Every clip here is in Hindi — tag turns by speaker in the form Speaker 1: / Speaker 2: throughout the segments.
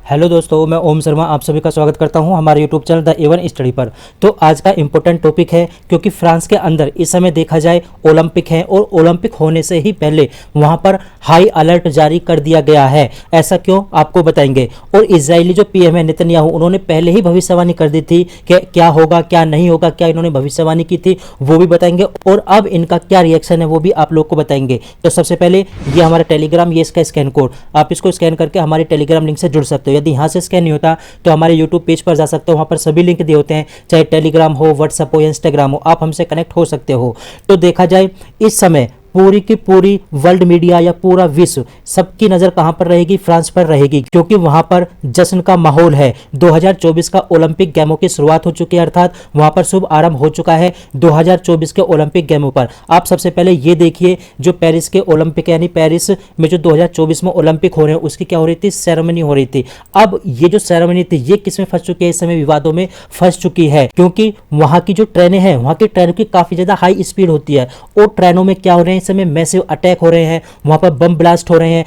Speaker 1: हेलो दोस्तों, मैं ओम शर्मा आप सभी का स्वागत करता हूं हमारे YouTube channel the A1 study पर। तो आज का इम्पोर्टेंट टॉपिक है, क्योंकि फ्रांस के अंदर इस समय देखा जाए ओलंपिक है और ओलंपिक होने से ही पहले वहां पर हाई अलर्ट जारी कर दिया गया है। ऐसा क्यों, आपको बताएंगे। और इजरायली जो पीएम है नेतन्याहू, उन्होंने पहले ही भविष्यवाणी कर दी थी कि क्या होगा क्या नहीं होगा, क्या इन्होंने भविष्यवाणी की थी वो भी बताएंगे, और अब इनका क्या रिएक्शन है वो भी आप लोग को बताएंगे। तो सबसे पहले ये हमारा टेलीग्राम, ये इसका स्कैन कोड, आप इसको स्कैन करके हमारे टेलीग्राम लिंक से जुड़ सकते हो। यदि यहाँ से स्कैन नहीं होता तो हमारे यूट्यूब पेज पर जा सकते हो, वहाँ पर सभी लिंक दिए होते हैं, चाहे टेलीग्राम हो, व्हाट्सएप हो या इंस्टाग्राम हो, आप हमसे कनेक्ट हो सकते हो। तो देखा जाए इस समय पूरी की पूरी वर्ल्ड मीडिया या पूरा विश्व, सबकी नज़र कहां पर रहेगी? फ्रांस पर रहेगी, क्योंकि वहां पर जश्न का माहौल है। 2024 का ओलंपिक गेमों की शुरुआत हो चुकी है, अर्थात वहां पर शुभ आरंभ हो चुका है 2024 के ओलंपिक गेमों पर। आप सबसे पहले ये देखिए, जो पेरिस के ओलंपिक यानी पेरिस में जो 2024 में ओलंपिक हो रहे हैं उसकी क्या हो रही थी? सेरेमनी हो रही थी। अब ये जो सेरेमनी थी ये किस में फंस चुकी है? इस समय विवादों में फंस चुकी है, क्योंकि वहां की जो ट्रेनें हैं, वहां की ट्रेनों की काफी ज्यादा हाई स्पीड होती है, और ट्रेनों में क्या हो रहे हैं? इस समय मैसिव अटैक हो रहे हैं, वहां पर बम ब्लास्ट हो रहे हैं।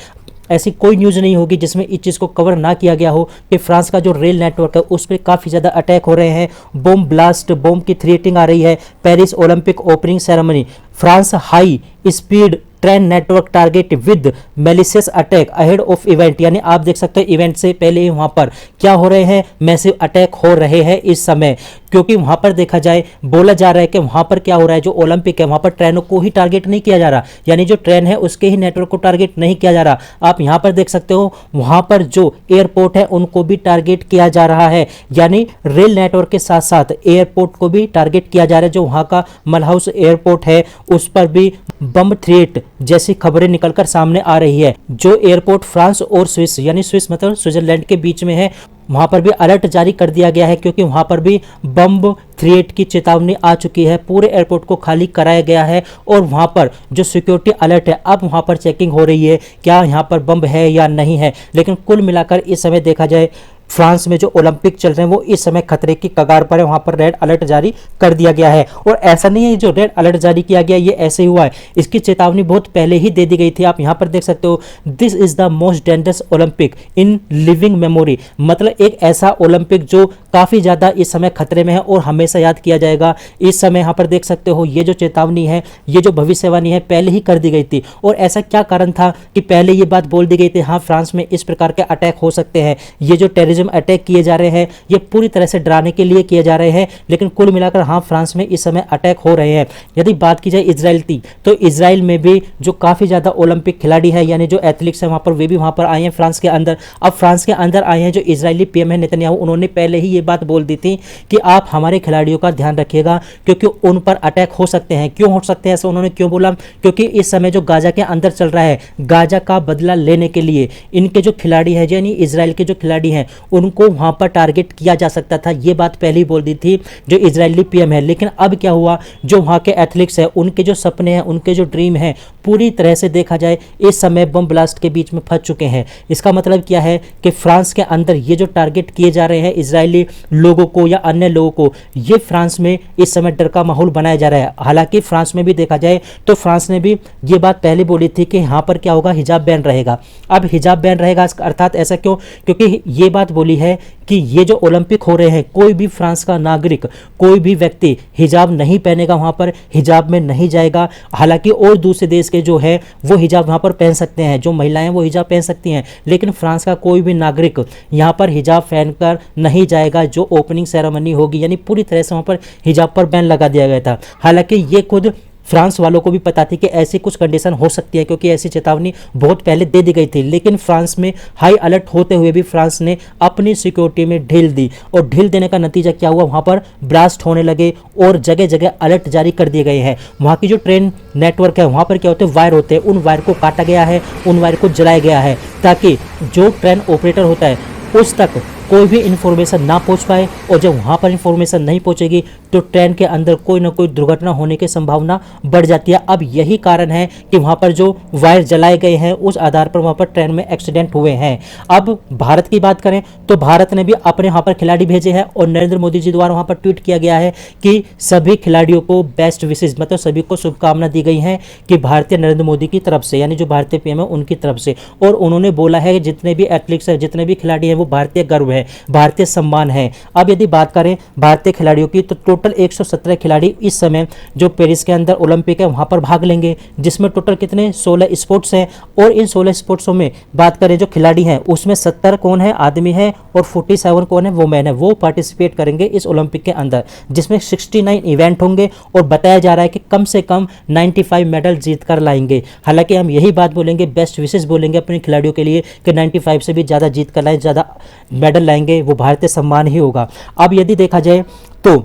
Speaker 1: ऐसी कोई न्यूज़ नहीं होगी जिसमें इस चीज़ को कवर ना किया गया हो कि फ्रांस का जो रेल नेटवर्क है उस पर काफ़ी ज़्यादा अटैक हो रहे हैं, बम ब्लास्ट, बम की थ्रेटिंग आ रही है। Paris Olympic opening ceremony, France high speed train network target with malicious attack ahead of event, यानी आप देख सकते हैं इवेंट से पहले ही वहां पर क्या हो रहे हैं? मैसिव अटैक हो रहे हैं इस समय, क्योंकि वहां पर देखा जाए बोला जा रहा है कि वहां पर क्या हो रहा है, जो ओलंपिक है वहां पर ट्रेनों को ही टारगेट नहीं किया जा रहा, यानी जो ट्रेन है उसके ही नेटवर्क को टारगेट नहीं किया जा रहा। आप यहां पर देख सकते हो वहां पर जो एयरपोर्ट है उनको भी टारगेट किया जा रहा है, यानी रेल नेटवर्क के साथ साथ एयरपोर्ट को भी टारगेट किया जा रहा है। जो वहां का मलहाउस एयरपोर्ट है उस पर भी बम थ्रेट जैसी खबरें निकलकर सामने आ रही है। जो एयरपोर्ट फ्रांस और स्विस, यानी स्विस मतलब स्विट्जरलैंड के बीच में है, वहां पर भी अलर्ट जारी कर दिया गया है, क्योंकि वहां पर भी बम थ्रेट की चेतावनी आ चुकी है। पूरे एयरपोर्ट को खाली कराया गया है और वहां पर जो सिक्योरिटी अलर्ट है, अब वहां पर चेकिंग हो रही है क्या यहां पर बम है या नहीं है। लेकिन कुल मिलाकर इस समय देखा जाए फ्रांस में जो ओलंपिक चल रहे हैं वो इस समय खतरे की कगार पर है, वहां पर रेड अलर्ट जारी कर दिया गया है। और ऐसा नहीं है जो रेड अलर्ट जारी किया गया ये ऐसे ही हुआ है, इसकी चेतावनी बहुत पहले ही दे दी गई थी। आप यहां पर देख सकते हो, this is the most dangerous Olympic in living memory, मतलब एक ऐसा ओलंपिक जो काफी ज्यादा इस समय खतरे में है और हमेशा याद किया जाएगा। इस समय यहां पर देख सकते हो ये जो चेतावनी है, ये जो भविष्यवाणी है पहले ही कर दी गई थी। और ऐसा क्या कारण था कि पहले ये बात बोल दी गई थी, हाँ फ्रांस में इस प्रकार के अटैक हो सकते हैं, ये जो टेररिज्म अटैक किए जा रहे हैं ये पूरी तरह से डराने के लिए किए जा रहे हैं। लेकिन कुल मिलाकर हाँ फ्रांस में इस समय अटैक हो रहे हैं। यदि बात की जाए इजराइल की, तो इजराइल में भी जो काफी ज्यादा ओलंपिक खिलाड़ी है, यानी जो एथलीट्स है वहां पर, वे भी वहां पर आए हैं फ्रांस के अंदर। अब फ्रांस के अंदर आए हैं जो इजरायली पीएम है नेतन्याहू, उन्होंने पहले ही ये बात बोल दी थी कि आप हमारे खिलाड़ियों का ध्यान रखिएगा, क्योंकि उन पर अटैक हो सकते हैं। क्यों हो सकते हैं ऐसा उन्होंने क्यों बोला? क्योंकि इस समय जो गाजा के अंदर चल रहा है, गाजा का बदला लेने के लिए इनके जो खिलाड़ी है, यानी इजराइल के जो खिलाड़ी हैं, उनको वहां पर टारगेट किया जा सकता था। ये बात पहले ही बोल दी थी जो इजरायली पीएम है। लेकिन अब क्या हुआ, जो वहां के एथलीट्स हैं, उनके जो सपने हैं, उनके जो ड्रीम है, पूरी तरह से देखा जाए इस समय बम ब्लास्ट के बीच में फंस चुके हैं। इसका मतलब क्या है कि फ्रांस के अंदर ये जो टारगेट किए जा रहे हैं इजरायली लोगों को या अन्य लोगों को, ये फ्रांस में इस समय डर का माहौल बनाया जा रहा है। हालांकि फ्रांस में भी देखा जाए तो फ्रांस ने भी ये बात पहले बोली थी कि यहाँ पर क्या होगा, हिजाब बैन रहेगा। अब हिजाब बैन रहेगा अर्थात ऐसा क्यों? क्योंकि ये बात बोली है कि ये जो ओलंपिक हो रहे हैं, कोई भी फ्रांस का नागरिक, कोई भी व्यक्ति हिजाब नहीं पहनेगा, वहां पर हिजाब में नहीं जाएगा। हालांकि और दूसरे देश के जो है वो हिजाब वहां पर पहन सकते हैं, जो महिलाएं वो हिजाब पहन सकती हैं, लेकिन फ्रांस का कोई भी नागरिक यहां पर हिजाब पहनकर नहीं जाएगा। जो ओपनिंग सेरेमनी होगी, यानी पूरी तरह से वहां पर हिजाब पर बैन लगा दिया गया था। हालांकि ये खुद फ्रांस वालों को भी पता थी कि ऐसी कुछ कंडीशन हो सकती है, क्योंकि ऐसी चेतावनी बहुत पहले दे दी गई थी। लेकिन फ्रांस में हाई अलर्ट होते हुए भी फ्रांस ने अपनी सिक्योरिटी में ढील दी, और ढील देने का नतीजा क्या हुआ, वहां पर ब्लास्ट होने लगे और जगह जगह अलर्ट जारी कर दिए गए हैं। वहां की जो ट्रेन नेटवर्क है वहां पर क्या होते हैं, वायर होते हैं, उन वायर को काटा गया है, उन वायर को जलाया गया है, ताकि जो ट्रेन ऑपरेटर होता है उस तक कोई भी इन्फॉर्मेशन ना पहुंच पाए, और जब वहां पर इन्फॉर्मेशन नहीं पहुंचेगी तो ट्रेन के अंदर कोई ना कोई दुर्घटना होने की संभावना बढ़ जाती है। अब यही कारण है कि वहां पर जो वायर जलाए गए हैं उस आधार पर वहां पर ट्रेन में एक्सीडेंट हुए हैं। अब भारत की बात करें तो भारत ने भी अपने वहां पर खिलाड़ी भेजे हैं, और नरेंद्र मोदी जी द्वारा वहां पर ट्वीट किया गया है कि सभी खिलाड़ियों को बेस्ट विशेष, मतलब सभी को शुभकामना दी गई है कि भारतीय नरेंद्र मोदी की तरफ से, यानी जो भारतीय पीएम है उनकी तरफ से। और उन्होंने बोला है जितने भी एथलीट्स हैं, जितने भी खिलाड़ी हैं, वो भारतीय गर्व है, भारतीय सम्मान है। अब यदि बात करें भारतीय खिलाड़ियों की तो टोटल 117 खिलाड़ी इस समय जो पेरिस के अंदर ओलंपिक है वहां पर भाग लेंगे, जिसमें टोटल कितने 16 स्पोर्ट्स हैं। और इन 16 स्पोर्ट्सों में बात करें जो खिलाड़ी हैं उसमें 70 कौन है, आदमी है, और 47 कौन है, वुमेन है, वो पार्टिसिपेट करेंगे इस ओलंपिक के अंदर, जिसमें 69 इवेंट होंगे, और बताया जा रहा है कि कम से कम 95 मेडल जीत कर लाएंगे। हालांकि हम यही बात बोलेंगे, बेस्ट विशेष बोलेंगे अपने खिलाड़ियों के लिए कि 95 से भी ज़्यादा जीत कर लाए, ज़्यादा मेडल लाएंगे, वो भारतीय सम्मान ही होगा। अब यदि देखा जाए तो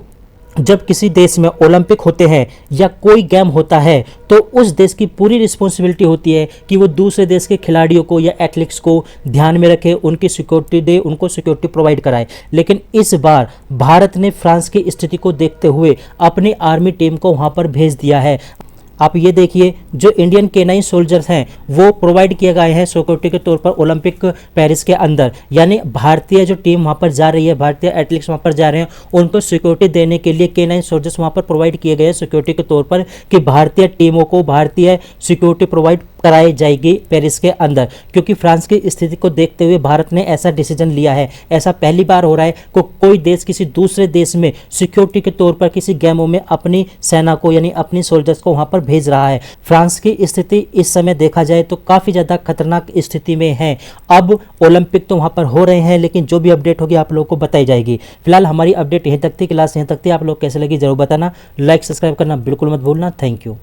Speaker 1: जब किसी देश में ओलंपिक होते हैं या कोई गेम होता है तो उस देश की पूरी रिस्पॉन्सिबिलिटी होती है कि वो दूसरे देश के खिलाड़ियों को या एथलीट्स को ध्यान में रखे, उनकी सिक्योरिटी दे, उनको सिक्योरिटी प्रोवाइड कराए। लेकिन इस बार भारत ने फ्रांस की स्थिति को देखते हुए अपनी आर्मी टीम को वहां पर भेज दिया है। आप ये देखिए, जो इंडियन K9 सोल्जर्स हैं वो प्रोवाइड किए गए हैं सिक्योरिटी के तौर पर ओलंपिक पेरिस के अंदर, यानी भारतीय जो टीम वहाँ पर जा रही है, भारतीय एथलीट्स वहाँ पर जा रहे हैं, उनको सिक्योरिटी देने के लिए K9 सोल्जर्स वहाँ पर प्रोवाइड किए गए हैं सिक्योरिटी के तौर पर, कि भारतीय टीमों को भारतीय सिक्योरिटी प्रोवाइड कराई जाएगी पेरिस के अंदर। क्योंकि फ्रांस की स्थिति को देखते हुए भारत ने ऐसा डिसीजन लिया है। ऐसा पहली बार हो रहा है कि कोई देश किसी दूसरे देश में सिक्योरिटी के तौर पर किसी गेमों में अपनी सेना को, यानी अपनी सोल्जर्स को वहां पर भेज रहा है। फ्रांस की स्थिति इस समय देखा जाए तो काफी ज्यादा खतरनाक स्थिति में है। अब ओलंपिक तो वहां पर हो रहे हैं, लेकिन जो भी अपडेट होगी आप लोगों को बताई जाएगी। फिलहाल हमारी अपडेट यहीं तक थी, क्लास यहीं तक थी। आप लोग कैसे लगी जरूर बताना, लाइक सब्सक्राइब करना बिल्कुल मत भूलना। Thank you.